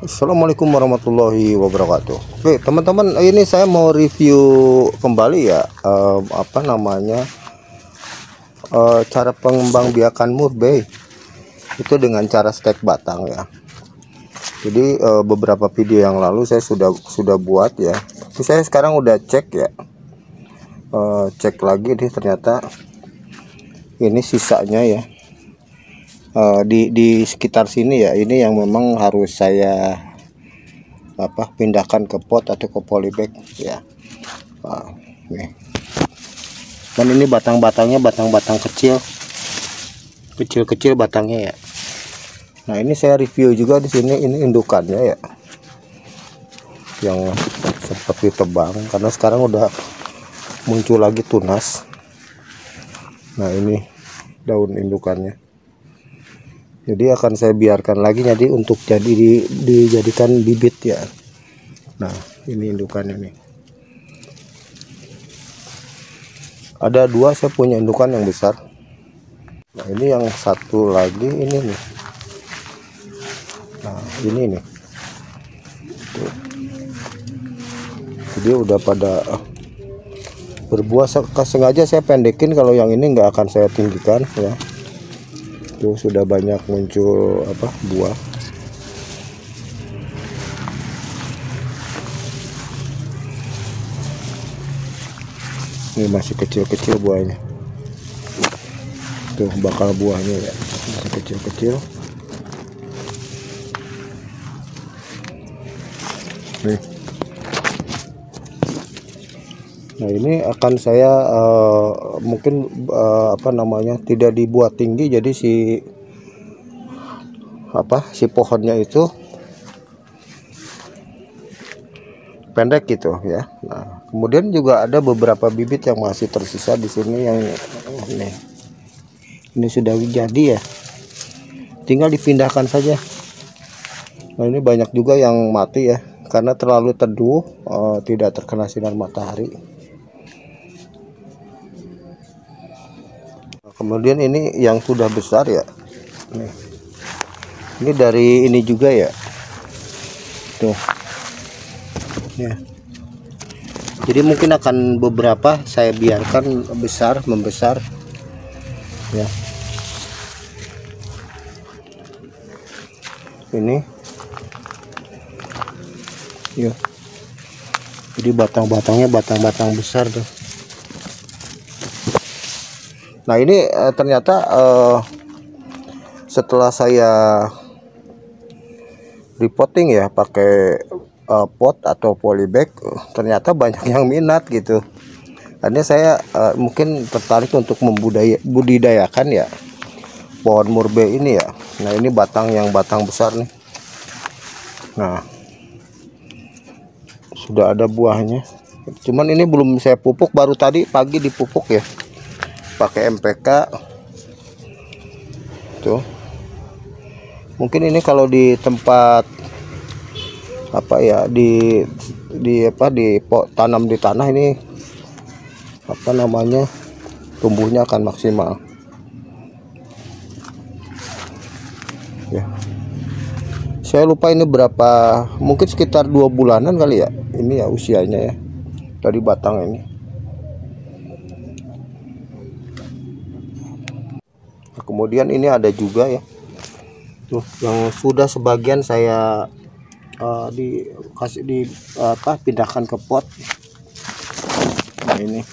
Assalamualaikum warahmatullahi wabarakatuh. Oke teman-teman, ini saya mau review kembali ya, cara pengembangbiakan murbei itu dengan cara stek batang ya. Jadi beberapa video yang lalu saya sudah buat ya. Tapi saya sekarang udah cek ya, cek lagi nih, ternyata ini sisanya ya. Di sekitar sini ya, ini yang memang harus saya pindahkan ke pot atau ke polybag ya. Nih. Dan ini batang-batangnya batang-batang kecil batangnya ya. Nah ini saya review juga di sini, ini indukannya ya, yang seperti tebang karena sekarang udah muncul lagi tunas. Nah ini daun indukannya, jadi akan saya biarkan lagi jadi untuk dijadikan bibit ya. Nah ini indukannya nih, ada dua, saya punya indukan yang besar. Nah ini yang satu lagi ini nih. Nah ini nih tuh. Jadi udah pada berbuah. Sengaja saya pendekin, kalau yang ini nggak akan saya tinggikan ya. Tuh sudah banyak muncul buah. Ini masih kecil-kecil buahnya. Tuh bakal buahnya ya, masih kecil-kecil. Nih. Nah ini akan saya mungkin tidak dibuat tinggi, jadi si pohonnya itu pendek gitu ya. Nah kemudian juga ada beberapa bibit yang masih tersisa di sini yang ini sudah jadi ya, tinggal dipindahkan saja. Nah ini banyak juga yang mati ya, karena terlalu teduh, tidak terkena sinar matahari. Kemudian ini yang sudah besar ya, ini dari ini juga ya, tuh ya. Jadi mungkin akan beberapa saya biarkan membesar ya. Ini ya, jadi batang-batangnya batang-batang besar tuh. Nah ini ternyata setelah saya repotting ya pakai pot atau polybag, ternyata banyak yang minat gitu. Akhirnya saya mungkin tertarik untuk membudidayakan ya pohon murbei ini ya. Nah ini batang besar nih. Nah sudah ada buahnya, cuman ini belum saya pupuk, baru tadi pagi dipupuk ya pakai MPK tuh. Mungkin ini kalau di tempat tanam di tanah ini tumbuhnya akan maksimal ya. Saya lupa ini berapa, mungkin sekitar 2 bulanan kali ya ini ya usianya ya dari batang ini. Nah, kemudian ini ada juga ya tuh yang sudah sebagian saya pindahkan ke pot. Nah ini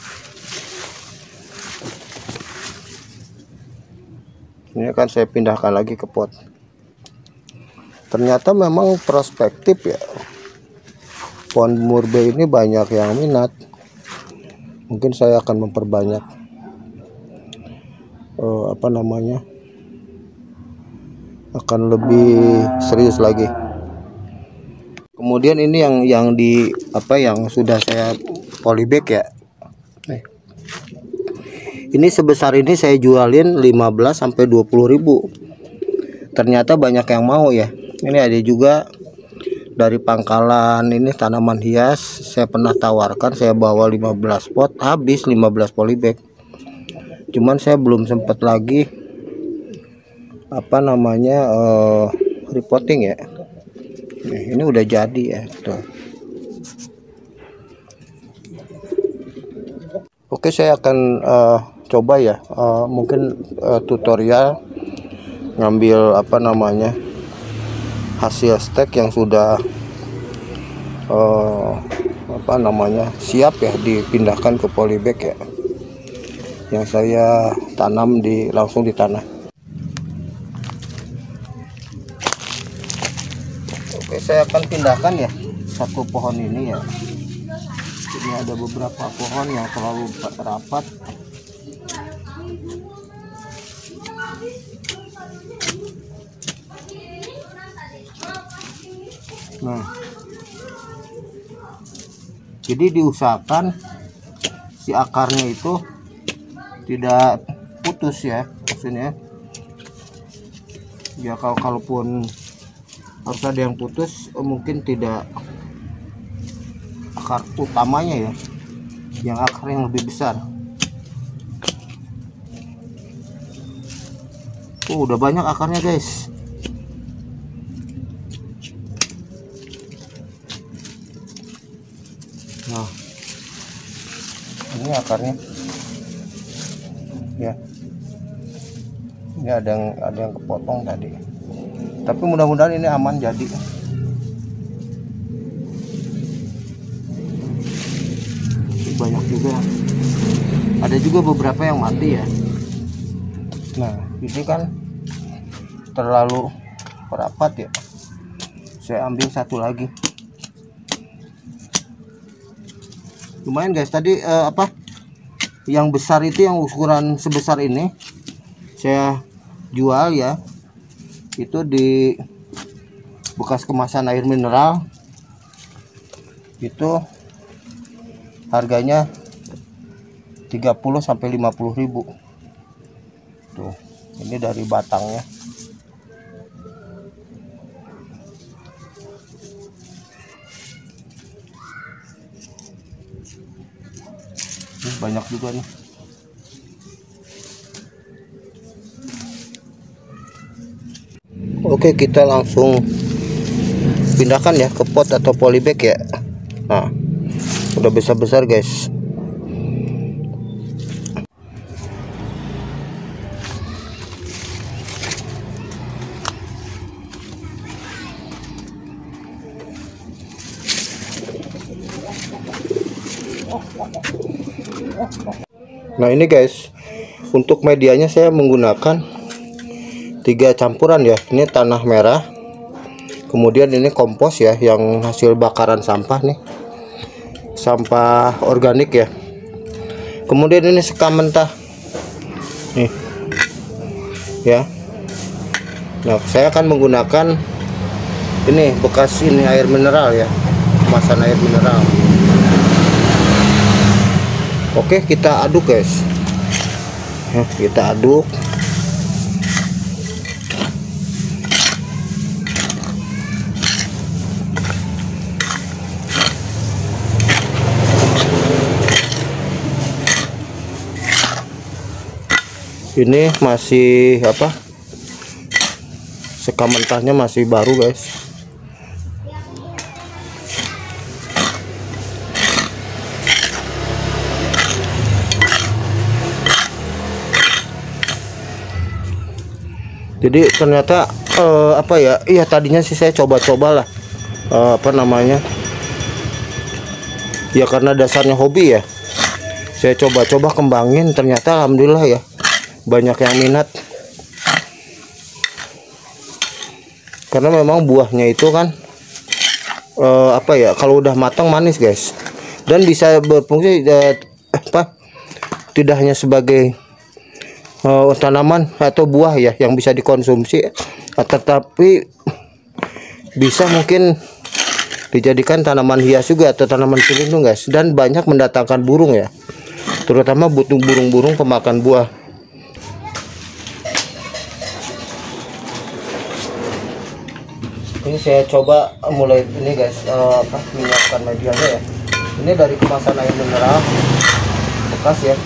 akan saya pindahkan lagi ke pot. Ternyata memang prospektif ya, pohon murbei ini banyak yang minat. Mungkin saya akan memperbanyak akan lebih serius lagi. Kemudian ini yang sudah saya polybag ya. Ini sebesar ini saya jualin 15 sampai 20 ribu. Ternyata banyak yang mau ya. Ini ada juga dari Pangkalan, ini tanaman hias, saya pernah tawarkan, saya bawa 15 pot, habis 15 polybag. Cuman saya belum sempat lagi repotting ya. Nih, ini udah jadi ya tuh. Oke, saya akan coba ya, mungkin tutorial ngambil apa namanya hasil stek yang sudah apa namanya siap ya dipindahkan ke polybag ya, yang saya tanam langsung di tanah. Oke, saya akan pindahkan ya satu pohon ini ya. Ini ada beberapa pohon yang terlalu rapat. Nah, jadi diusahakan si akarnya itu tidak putus ya, maksudnya ya. Kalaupun harus ada yang putus, mungkin tidak akar utamanya ya, yang akar yang lebih besar. Udah banyak akarnya guys. Nah, ini akarnya ya. Ini ada yang kepotong tadi, tapi mudah-mudahan ini aman jadi. Banyak juga, ada juga beberapa yang mati ya. Nah, ini kan terlalu rapat ya, saya ambil satu lagi. Lumayan guys, tadi apa yang besar itu, yang ukuran sebesar ini saya jual ya, itu di bekas kemasan air mineral, itu harganya 30 sampai 50.000. Tuh, ini dari batangnya. Ini banyak juga nih. Oke, kita langsung pindahkan ya ke pot atau polybag ya. Nah, udah besar-besar guys. Nah, ini guys, untuk medianya saya menggunakan 3 campuran ya. Ini tanah merah, kemudian ini kompos ya, yang hasil bakaran sampah nih, sampah organik ya. Kemudian ini sekam mentah nih ya. Nah, saya akan menggunakan ini bekas ini air mineral ya, kemasan air mineral. Oke, kita aduk guys. Kita aduk. Ini masih apa, sekam mentahnya masih baru guys. Jadi ternyata apa ya, iya tadinya sih saya coba-coba lah apa namanya ya, karena dasarnya hobi ya, saya coba-coba kembangin. Ternyata alhamdulillah ya, banyak yang minat. Karena memang buahnya itu kan apa ya, kalau udah matang manis guys, dan bisa berfungsi apa, tidak hanya sebagai tanaman atau buah ya yang bisa dikonsumsi, tetapi bisa mungkin dijadikan tanaman hias juga atau tanaman pelindung guys, dan banyak mendatangkan burung ya, terutama burung-burung pemakan buah. Ini saya coba mulai ini guys, menyiapkan medianya ya. Ini dari kemasan air mineral bekas ya.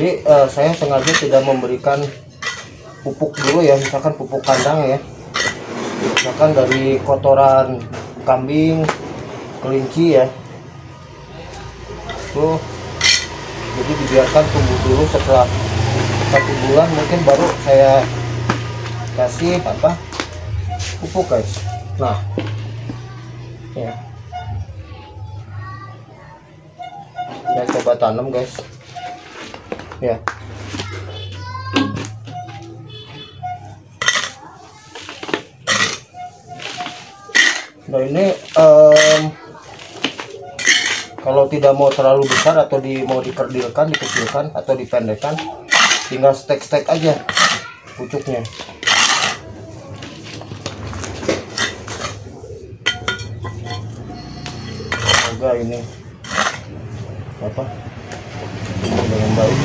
Jadi saya sengaja tidak memberikan pupuk dulu ya, misalkan pupuk kandang ya, misalkan dari kotoran kambing, kelinci ya, tuh. Jadi dibiarkan tumbuh dulu, setelah 1 bulan mungkin baru saya kasih pupuk guys. Nah ya, saya coba tanam guys ya. Nah ini kalau tidak mau terlalu besar atau mau dikerdilkan, dikecilkan atau dipendekkan, tinggal stek-stek aja pucuknya. Semoga ini tumbuh dengan baik.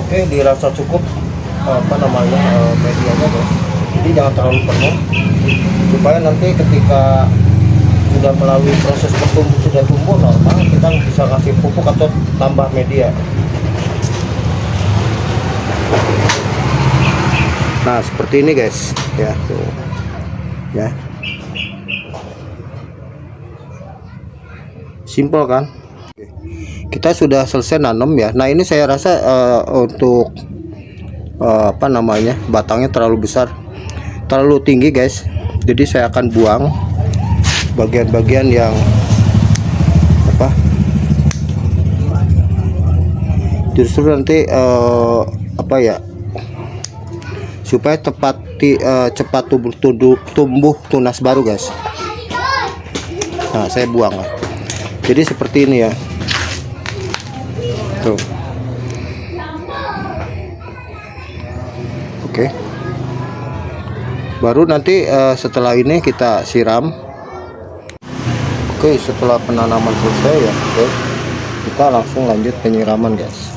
Oke, dirasa cukup medianya guys. Jadi jangan terlalu penuh, supaya nanti ketika sudah melalui proses sudah tumbuh normal, kita bisa kasih pupuk atau tambah media. Nah seperti ini guys ya, tuh ya, simple kan. Kita sudah selesai nanam ya. Nah ini saya rasa untuk batangnya terlalu besar, terlalu tinggi guys. Jadi saya akan buang bagian-bagian yang justru nanti supaya cepat tumbuh tunas baru guys. Nah saya buang lah. Jadi seperti ini ya. Tuh. Oke. Baru nanti setelah ini kita siram. Oke, setelah penanaman selesai ya guys, kita langsung lanjut penyiraman guys.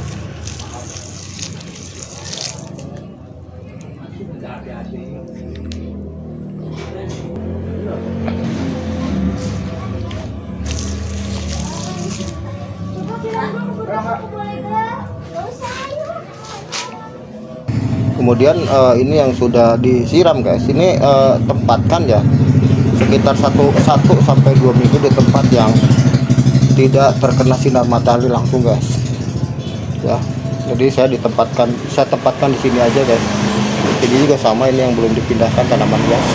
Kemudian ini yang sudah disiram guys, ini tempatkan ya sekitar 1 sampai 2 minggu di tempat yang tidak terkena sinar matahari langsung guys ya. Jadi saya tempatkan di sini aja guys. Ini juga sama, ini yang belum dipindahkan tanaman hias.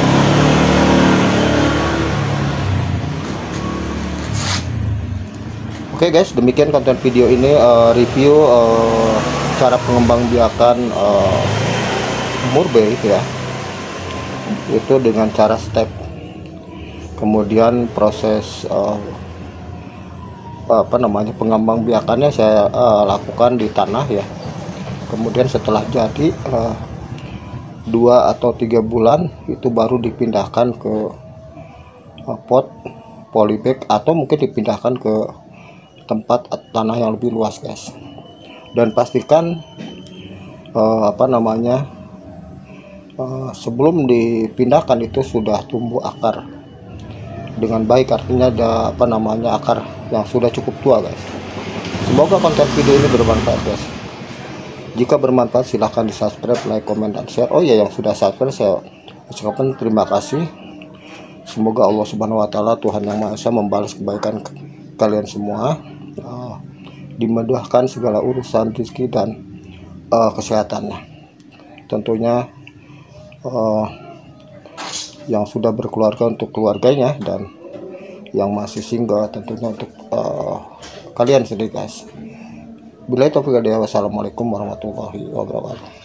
Oke guys, demikian konten video ini, review cara pengembangbiakan murbei ya, itu dengan cara step, kemudian proses pengembangbiakannya saya lakukan di tanah ya. Kemudian setelah jadi 2 atau 3 bulan itu baru dipindahkan ke pot polybag atau mungkin dipindahkan ke tempat tanah yang lebih luas guys. Dan pastikan sebelum dipindahkan itu sudah tumbuh akar dengan baik, artinya ada akar yang sudah cukup tua guys. Semoga konten video ini bermanfaat guys. Jika bermanfaat silahkan di subscribe, like, komen, dan share. Oh ya, yang sudah subscribe saya ucapkan terima kasih. Semoga Allah Subhanahu wa Ta'ala, Tuhan yang Maha Esa, membalas kebaikan kalian semua, dimudahkan segala urusan rezeki dan kesehatannya. Tentunya yang sudah berkeluarga untuk keluarganya, dan yang masih single tentunya untuk kalian sendiri guys. Billahi taufiq wal hidayah. Wassalamualaikum warahmatullahi wabarakatuh.